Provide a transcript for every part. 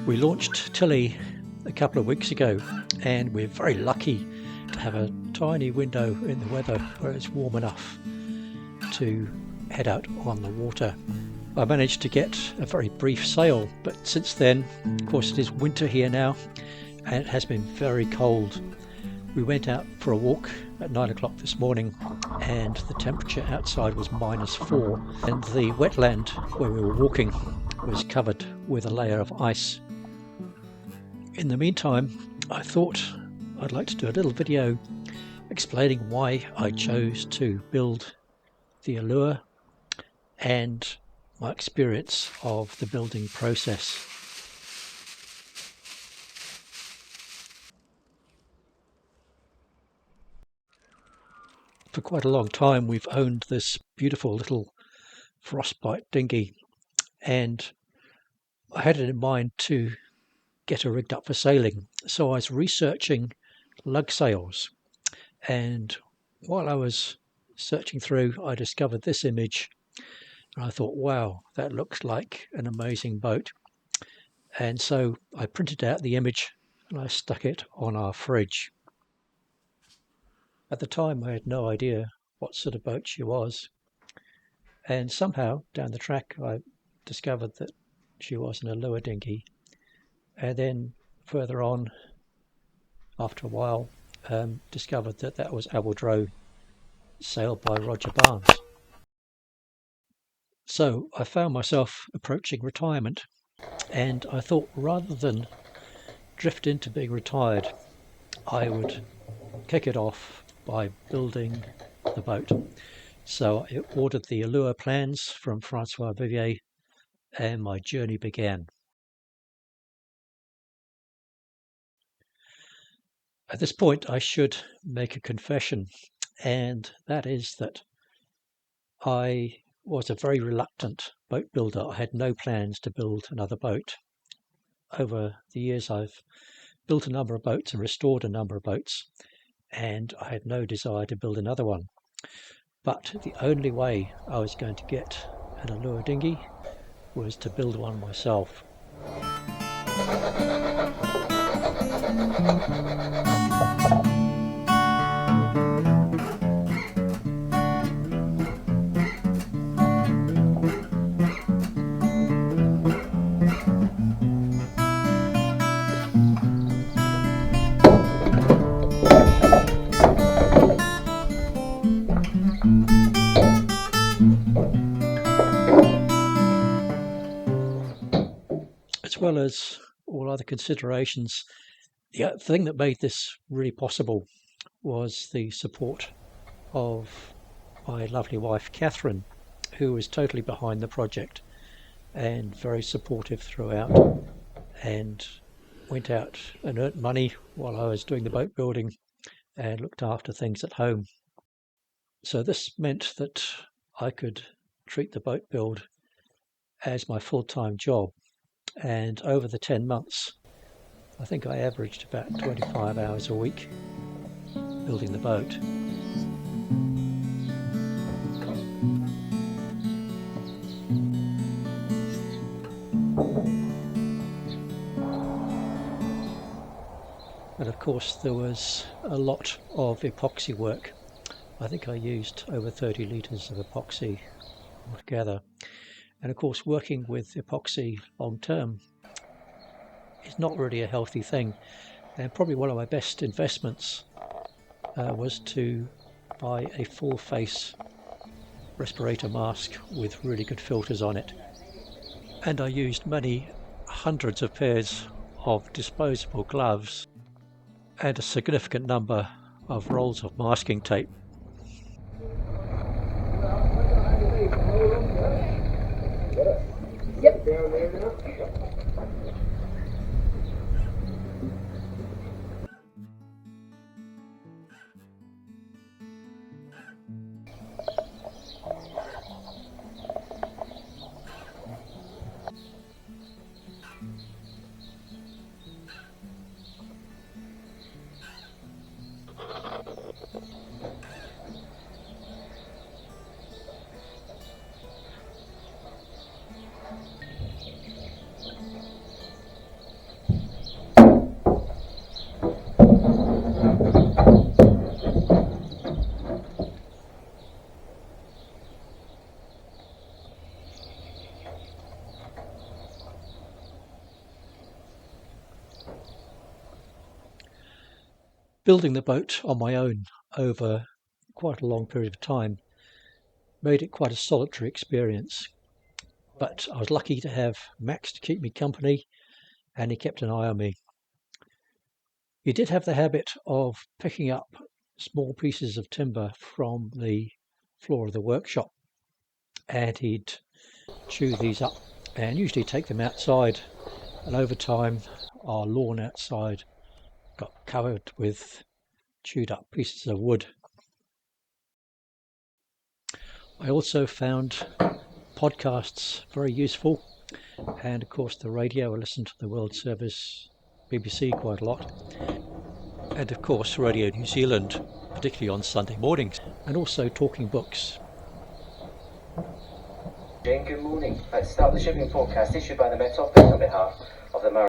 We launched Tilly a couple of weeks ago, and we're very lucky to have a tiny window in the weather where it's warm enough to head out on the water. I managed to get a very brief sail, but since then, of course, it is winter here now and it has been very cold. We went out for a walk at 9 o'clock this morning and the temperature outside was -4, and the wetland where we were walking was covered with a layer of ice. In the meantime, I thought I'd like to do a little video explaining why I chose to build the Ilur and my experience of the building process. For quite a long time we've owned this beautiful little frostbite dinghy, and I had it in mind to get her rigged up for sailing. So I was researching lug sails, and while I was searching through I discovered this image and I thought, wow, that looks like an amazing boat. And so I printed out the image and I stuck it on our fridge. At the time I had no idea what sort of boat she was, and somehow down the track I discovered that she was an Ilur dinghy, and then further on after a while discovered that that was Aberdroe, sailed by Roger Barnes. So I found myself approaching retirement, and I thought rather than drift into being retired, I would kick it off by building the boat. So I ordered the Ilur plans from Francois Vivier and my journey began. At this point I should make a confession, and that is that I was a very reluctant boat builder. I had no plans to build another boat. Over the years I've built a number of boats and restored a number of boats, and I had no desire to build another one. But the only way I was going to get an Ilur dinghy was to build one myself. As well as all other considerations, the thing that made this really possible was the support of my lovely wife Catherine, who was totally behind the project and very supportive throughout, and went out and earned money while I was doing the boat building and looked after things at home. So this meant that I could treat the boat build as my full-time job, and over the 10 months I think I averaged about 25 hours a week building the boat. And of course there was a lot of epoxy work. I think I used over 30 litres of epoxy altogether. And of course working with epoxy long term is not really a healthy thing, and probably one of my best investments was to buy a full face respirator mask with really good filters on it. And I used many hundreds of pairs of disposable gloves and a significant number of rolls of masking tape. Yep. Building the boat on my own over quite a long period of time made it quite a solitary experience, but I was lucky to have Max to keep me company, and he kept an eye on me. He did have the habit of picking up small pieces of timber from the floor of the workshop, and he'd chew these up and usually take them outside, and over time our lawn outside got covered with chewed up pieces of wood. I also found podcasts very useful, and of course the radio. I listened to the World Service, BBC quite a lot, and of course Radio New Zealand, particularly on Sunday mornings, and also talking books. Jane, good morning. Let's start the shipping forecast issued by the Met Office on behalf of the Maritime.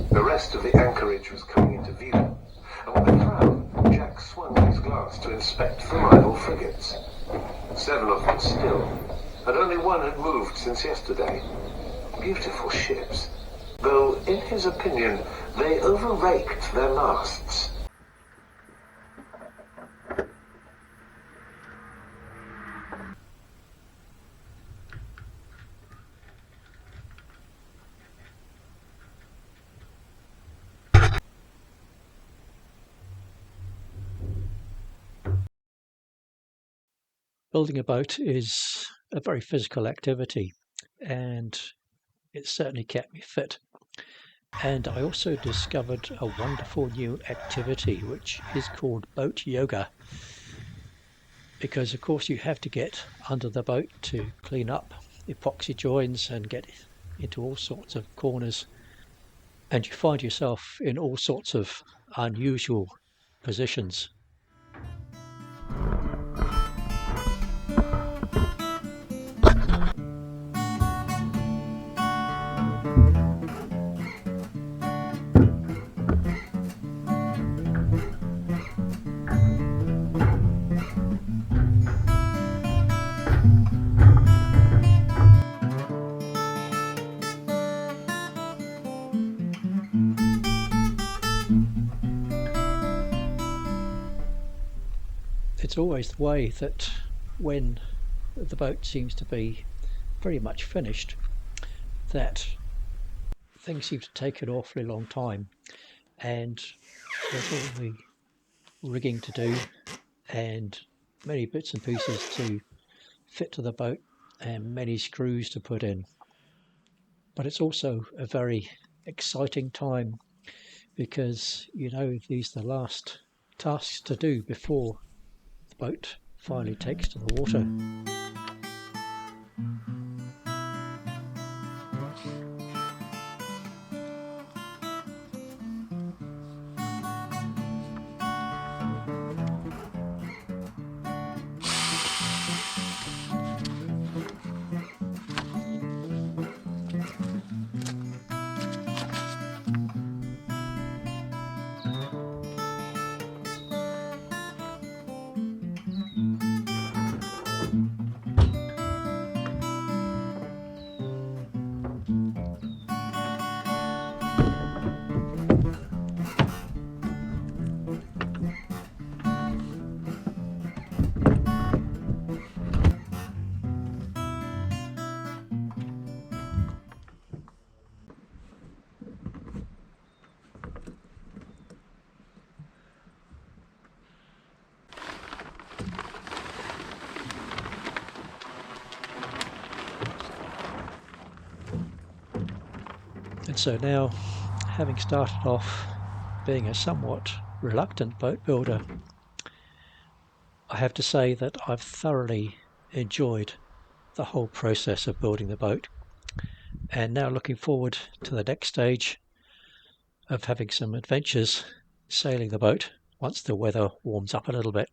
The rest of the anchorage was coming into view, and with a frown, Jack swung his glance to inspect the rival frigates. 7 of them still, and only 1 had moved since yesterday. Beautiful ships, though in his opinion they overraked their masts. Building a boat is a very physical activity, and it certainly kept me fit. And I also discovered a wonderful new activity which is called boat yoga, because of course you have to get under the boat to clean up epoxy joins and get into all sorts of corners, and you find yourself in all sorts of unusual positions. It's always the way that when the boat seems to be very much finished, that things seem to take an awfully long time, and there's all the rigging to do and many bits and pieces to fit to the boat and many screws to put in. But it's also a very exciting time, because you know these are the last tasks to do before the boat finally takes to the water. And so now, having started off being a somewhat reluctant boat builder, I have to say that I've thoroughly enjoyed the whole process of building the boat, and now looking forward to the next stage of having some adventures sailing the boat once the weather warms up a little bit.